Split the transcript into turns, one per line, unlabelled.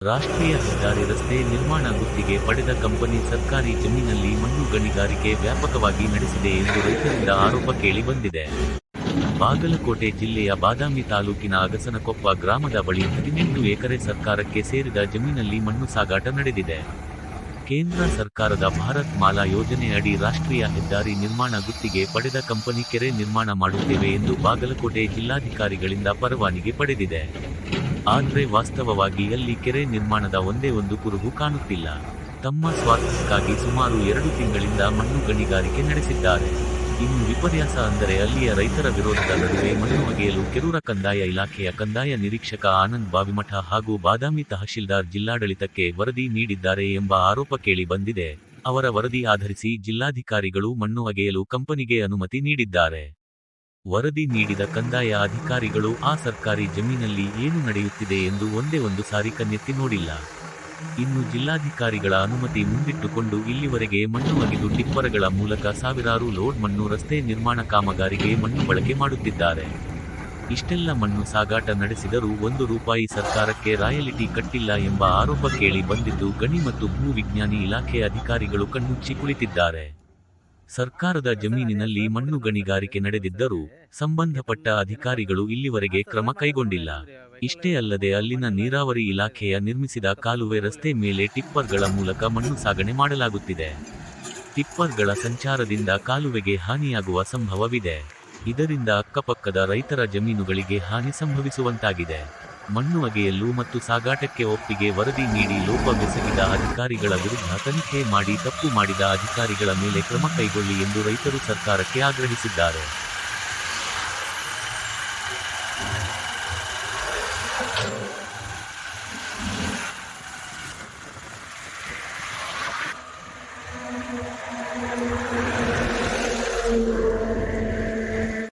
ರಾಷ್ಟ್ರೀಯ ಹೆದ್ದಾರಿ ರಸ್ತೆ ನಿರ್ಮಾಣ ಗುತ್ತಿಗೆ ಪಡೆದ ಕಂಪನಿ ಸರ್ಕಾರಿ ಜಮೀನಲ್ಲಿ ಮಣ್ಣು ಗಣಿಗಾರಿಕೆ ವ್ಯಾಪಕವಾಗಿ ನಡೆಸಿದೆ ಎಂದು ರೈತರಿಂದ ಆರೋಪ ಕೇಳಿಬಂದಿದೆ. ಬಾಗಲಕೋಟೆ ಜಿಲ್ಲೆಯ ಬಾದಾಮಿ ತಾಲೂಕಿನ ಅಗಸನಕೊಪ್ಪ ಗ್ರಾಮದ ಬಳಿ 18 ಎಕರೆ ಸರ್ಕಾರಕ್ಕೆ ಸೇರಿದ ಜಮೀನಲ್ಲಿ ಮಣ್ಣು ಸಾಗಾಟ ನಡೆದಿದೆ. ಕೇಂದ್ರ ಸರ್ಕಾರದ ಭಾರತ್ ಮಾಲಾ ಯೋಜನೆ ಅಡಿ ರಾಷ್ಟ್ರೀಯ ಹೆದ್ದಾರಿ ನಿರ್ಮಾಣ ಗುತ್ತಿಗೆ ಪಡೆದ ಕಂಪನಿ ಕೆರೆ ನಿರ್ಮಾಣ ಮಾಡುತ್ತೇವೆ ಎಂದು ಬಾಗಲಕೋಟೆ ಜಿಲ್ಲಾಧಿಕಾರಿಗಳಿಂದ ಪರವಾನಗಿ ಪಡೆದಿದೆ. ಆದರೆ ವಾಸ್ತವವಾಗಿ ಅಲ್ಲಿ ಕೆರೆ ನಿರ್ಮಾಣದ ಒಂದೇ ಒಂದು ಕುರುಹು ಕಾಣುತ್ತಿಲ್ಲ. ತಮ್ಮ ಸ್ವಾರ್ಥಕ್ಕಾಗಿ ಸುಮಾರು 2 ತಿಂಗಳಿಂದ ಮಣ್ಣು ಗಣಿಗಾರಿಕೆ ನಡೆಸಿದ್ದಾರೆ. ಇನ್ನು ವಿಪರ್ಯಾಸ ಅಂದರೆ ಅಲ್ಲಿಯ ರೈತರ ವಿರೋಧದ ನಡುವೆ ಮಣ್ಣು ಒಗೆಯಲು ಕೆರೂರ ಕಂದಾಯ ಇಲಾಖೆಯ ಕಂದಾಯ ನಿರೀಕ್ಷಕ ಆನಂದ್ ಬಾವಿಮಠ ಹಾಗೂ ಬಾದಾಮಿ ತಹಶೀಲ್ದಾರ್ ಜಿಲ್ಲಾಡಳಿತಕ್ಕೆ ವರದಿ ನೀಡಿದ್ದಾರೆ ಎಂಬ ಆರೋಪ ಕೇಳಿ ಬಂದಿದೆ. ಅವರ ವರದಿ ಆಧರಿಸಿ ಜಿಲ್ಲಾಧಿಕಾರಿಗಳು ಮಣ್ಣು ಒಗೆಯಲು ಕಂಪನಿಗೆ ಅನುಮತಿ ನೀಡಿದ್ದಾರೆ. ವರದಿ ನೀಡಿದ ಕಂದಾಯ ಅಧಿಕಾರಿಗಳು ಆ ಸರ್ಕಾರಿ ಜಮೀನಲ್ಲಿ ಏನು ನಡೆಯುತ್ತಿದೆ ಎಂದು ಒಂದೇ ಒಂದು ಸಾರಿ ಕಣ್ಣೆತ್ತಿ ನೋಡಿಲ್ಲ. ಇನ್ನು ಜಿಲ್ಲಾಧಿಕಾರಿಗಳ ಅನುಮತಿ ಮುಂದಿಟ್ಟುಕೊಂಡು ಇಲ್ಲಿವರೆಗೆ ಮಣ್ಣು ಒಗೆದು ಟಿಪ್ಪರ್ಗಳ ಮೂಲಕ ಸಾವಿರಾರು ಲೋಡ್ ಮಣ್ಣು ರಸ್ತೆ ನಿರ್ಮಾಣ ಕಾಮಗಾರಿಗೆ ಮಣ್ಣು ಬಳಕೆ ಮಾಡುತ್ತಿದ್ದಾರೆ. ಇಷ್ಟೆಲ್ಲ ಮಣ್ಣು ಸಾಗಾಟ ನಡೆಸಿದರೂ ₹1 ಸರ್ಕಾರಕ್ಕೆ ರಾಯಲ್ಟಿ ಕಟ್ಟಿಲ್ಲ ಎಂಬ ಆರೋಪ ಕೇಳಿ ಬಂದಿದ್ದು ಗಣಿ ಮತ್ತು ಭೂ ವಿಜ್ಞಾನಿ ಇಲಾಖೆ ಅಧಿಕಾರಿಗಳು ಕಣ್ಣುಚ್ಚಿ ಕುಳಿತಿದ್ದಾರೆ. ಸರ್ಕಾರದ ಜಮೀನಿನಲ್ಲಿ ಮಣ್ಣು ಗಣಿಗಾರಿಕೆ ನಡೆದಿದ್ದರೂ ಸಂಬಂಧಪಟ್ಟ ಅಧಿಕಾರಿಗಳು ಇಲ್ಲಿವರೆಗೆ ಕ್ರಮ ಕೈಗೊಂಡಿಲ್ಲ. ಇಷ್ಟೇ ಅಲ್ಲದೆ ಅಲ್ಲಿನ ನೀರಾವರಿ ಇಲಾಖೆಯ ನಿರ್ಮಿಸಿದ ಕಾಲುವೆ ರಸ್ತೆ ಮೇಲೆ ಟಿಪ್ಪರ್ಗಳ ಮೂಲಕ ಮಣ್ಣು ಸಾಗಣೆ ಮಾಡಲಾಗುತ್ತಿದೆ. ಟಿಪ್ಪರ್ಗಳ ಸಂಚಾರದಿಂದ ಕಾಲುವೆಗೆ ಹಾನಿಯಾಗುವ ಸಂಭವವಿದೆ. ಇದರಿಂದ ಅಕ್ಕಪಕ್ಕದ ರೈತರ ಜಮೀನುಗಳಿಗೆ ಹಾನಿ ಸಂಭವಿಸುವಂತಾಗಿದೆ. ಮಣ್ಣು ಒಗೆಯಲು ಮತ್ತು ಸಾಗಾಟಕ್ಕೆ ಒಪ್ಪಿಗೆ ವರದಿ ನೀಡಿ ಲೋಪವೆಸಗಿದ ಅಧಿಕಾರಿಗಳ ವಿರುದ್ಧ ತನಿಖೆ ಮಾಡಿ ತಪ್ಪು ಮಾಡಿದ ಅಧಿಕಾರಿಗಳ ಮೇಲೆ ಕ್ರಮ ಕೈಗೊಳ್ಳಿ ಎಂದು ರೈತರು ಸರ್ಕಾರಕ್ಕೆ ಆಗ್ರಹಿಸಿದ್ದಾರೆ.